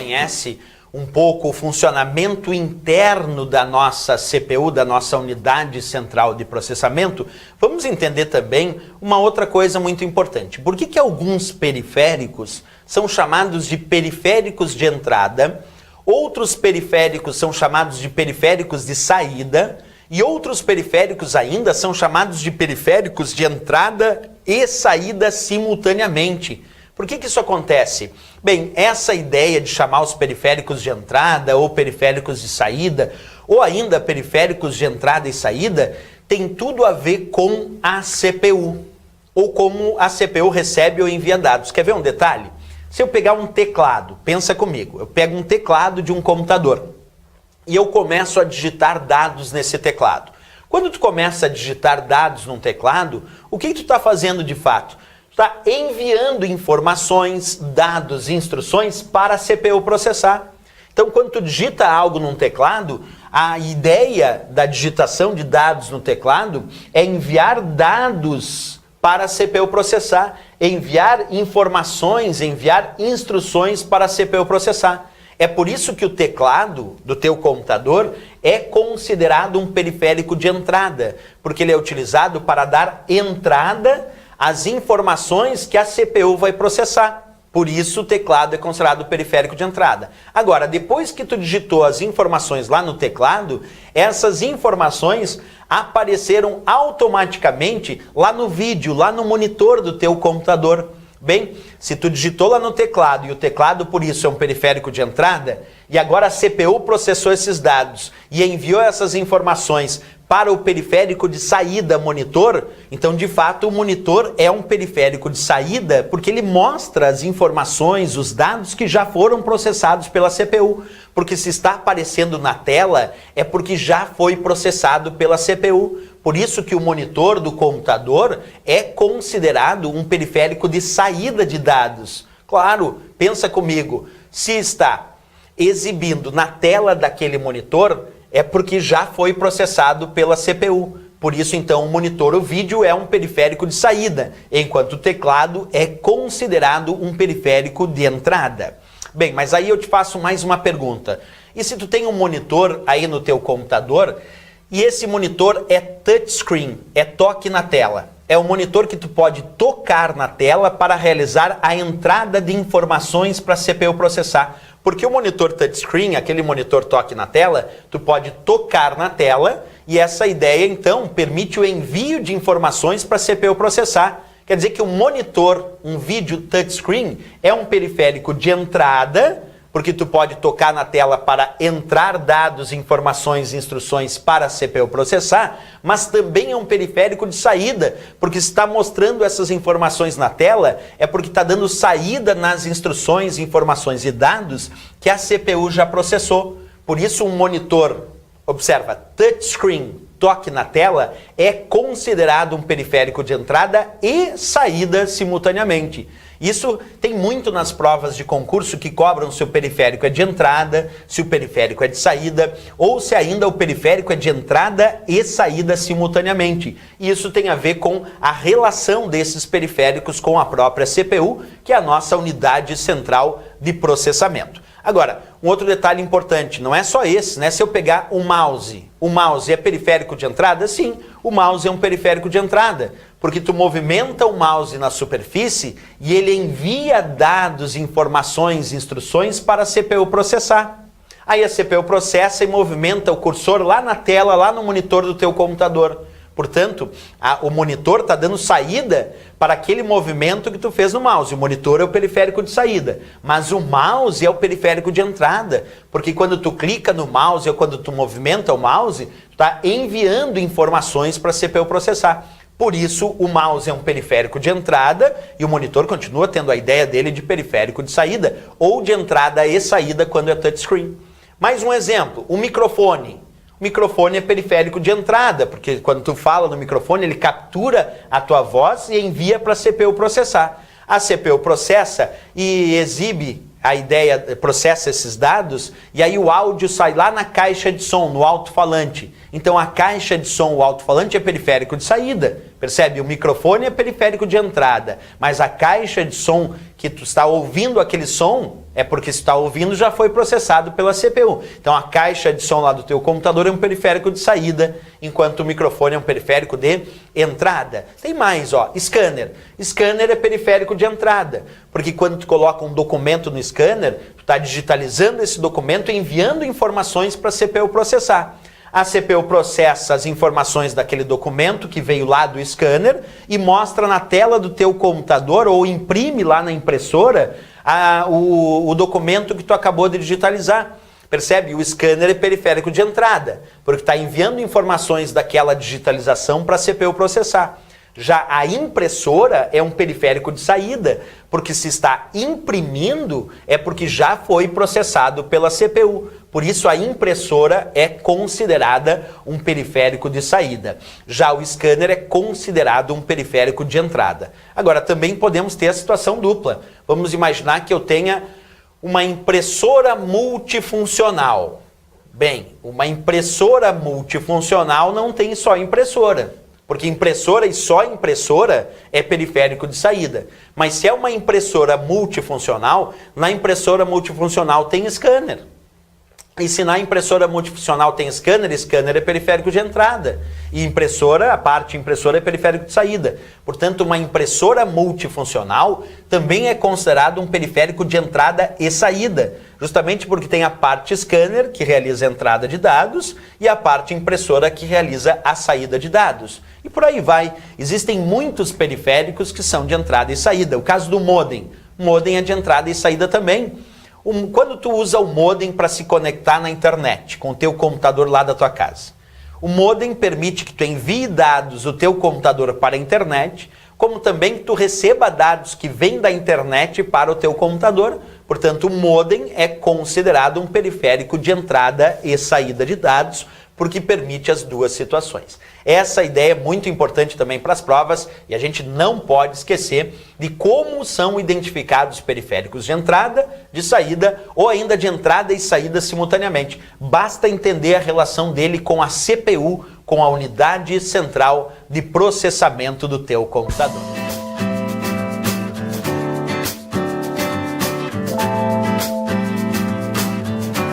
conhece um pouco o funcionamento interno da nossa CPU, da nossa unidade central de processamento, vamos entender também uma outra coisa muito importante. Por que alguns periféricos são chamados de periféricos de entrada, outros periféricos são chamados de periféricos de saída e outros periféricos ainda são chamados de periféricos de entrada e saída simultaneamente? Por que isso acontece? Bem, essa ideia de chamar os periféricos de entrada ou periféricos de saída, ou ainda periféricos de entrada e saída, tem tudo a ver com a CPU, ou como a CPU recebe ou envia dados. Quer ver um detalhe? Se eu pegar um teclado, pensa comigo, eu pego um teclado de um computador e eu começo a digitar dados nesse teclado. Quando tu começa a digitar dados num teclado, o que tu está fazendo de fato? Está enviando informações, dados, instruções para a CPU processar. Então, quando tu digita algo num teclado, a ideia da digitação de dados no teclado é enviar dados para a CPU processar, enviar informações, enviar instruções para a CPU processar. É por isso que o teclado do teu computador é considerado um periférico de entrada, porque ele é utilizado para dar entrada as informações que a CPU vai processar. Por isso o teclado é considerado periférico de entrada. Agora, depois que tu digitou as informações lá no teclado, essas informações apareceram automaticamente lá no vídeo, lá no monitor do teu computador. Bem, se tu digitou lá no teclado e o teclado por isso é um periférico de entrada, e agora a CPU processou esses dados e enviou essas informações para o periférico de saída monitor, então de fato o monitor é um periférico de saída porque ele mostra as informações, os dados que já foram processados pela CPU. Porque se está aparecendo na tela é porque já foi processado pela CPU. Por isso que o monitor do computador é considerado um periférico de saída de dados. Claro, pensa comigo, se está exibindo na tela daquele monitor, é porque já foi processado pela CPU. Por isso, então, o monitor, o vídeo, é um periférico de saída, enquanto o teclado é considerado um periférico de entrada. Bem, mas aí eu te faço mais uma pergunta. E se tu tem um monitor aí no teu computador, e esse monitor é touchscreen, é toque na tela. É um monitor que tu pode tocar na tela para realizar a entrada de informações para a CPU processar. Porque o monitor touchscreen, aquele monitor toque na tela, tu pode tocar na tela e essa ideia, então, permite o envio de informações para a CPU processar. Quer dizer que o monitor, um vídeo touchscreen, é um periférico de entrada, porque tu pode tocar na tela para entrar dados, informações, instruções para a CPU processar, mas também é um periférico de saída, porque se está mostrando essas informações na tela, é porque está dando saída nas instruções, informações e dados que a CPU já processou. Por isso um monitor, observa, touchscreen, toque na tela, é considerado um periférico de entrada e saída simultaneamente. Isso tem muito nas provas de concurso que cobram se o periférico é de entrada, se o periférico é de saída, ou se ainda o periférico é de entrada e saída simultaneamente. E isso tem a ver com a relação desses periféricos com a própria CPU, que é a nossa unidade central de processamento. Agora, um outro detalhe importante, não é só esse, né? Se eu pegar o mouse é periférico de entrada? Sim, o mouse é um periférico de entrada, porque tu movimenta o mouse na superfície e ele envia dados, informações, instruções para a CPU processar. Aí a CPU processa e movimenta o cursor lá na tela, lá no monitor do teu computador. Portanto, o monitor está dando saída para aquele movimento que tu fez no mouse. O monitor é o periférico de saída, mas o mouse é o periférico de entrada, porque quando tu clica no mouse ou quando tu movimenta o mouse, tu está enviando informações para a CPU processar. Por isso, o mouse é um periférico de entrada e o monitor continua tendo a ideia dele de periférico de saída ou de entrada e saída quando é touchscreen. Mais um exemplo, o microfone. O microfone é periférico de entrada, porque quando tu fala no microfone, ele captura a tua voz e envia para a CPU processar. A CPU processa e exibe a ideia, processa esses dados, e aí o áudio sai lá na caixa de som, no alto-falante. Então a caixa de som, o alto-falante é periférico de saída, percebe? O microfone é periférico de entrada, mas a caixa de som que tu está ouvindo aquele som É porque se está ouvindo já foi processado pela CPU. Então a caixa de som lá do teu computador é um periférico de saída, enquanto o microfone é um periférico de entrada. Tem mais, ó, scanner. Scanner é periférico de entrada, porque quando tu coloca um documento no scanner, tu está digitalizando esse documento e enviando informações para a CPU processar. A CPU processa as informações daquele documento que veio lá do scanner e mostra na tela do teu computador ou imprime lá na impressora o documento que tu acabou de digitalizar. Percebe? O scanner é periférico de entrada, porque está enviando informações daquela digitalização para a CPU processar. Já a impressora é um periférico de saída, porque se está imprimindo é porque já foi processado pela CPU. Por isso a impressora é considerada um periférico de saída. Já o scanner é considerado um periférico de entrada. Agora também podemos ter a situação dupla. Vamos imaginar que eu tenha uma impressora multifuncional. Bem, uma impressora multifuncional não tem só impressora. Porque impressora e só impressora é periférico de saída. Mas se é uma impressora multifuncional, na impressora multifuncional tem scanner. E se na impressora multifuncional tem scanner, scanner é periférico de entrada. E impressora, a parte impressora é periférico de saída. Portanto, uma impressora multifuncional também é considerado um periférico de entrada e saída. Justamente porque tem a parte scanner, que realiza a entrada de dados, e a parte impressora, que realiza a saída de dados. E por aí vai. Existem muitos periféricos que são de entrada e saída. O caso do modem. O modem é de entrada e saída também. Quando tu usa o modem para se conectar na internet, com o teu computador lá da tua casa, o modem permite que tu envie dados do teu computador para a internet, como também que tu receba dados que vêm da internet para o teu computador. Portanto, o modem é considerado um periférico de entrada e saída de dados, porque permite as duas situações. Essa ideia é muito importante também para as provas e a gente não pode esquecer de como são identificados periféricos de entrada, de saída ou ainda de entrada e saída simultaneamente. Basta entender a relação dele com a CPU, com a unidade central de processamento do teu computador.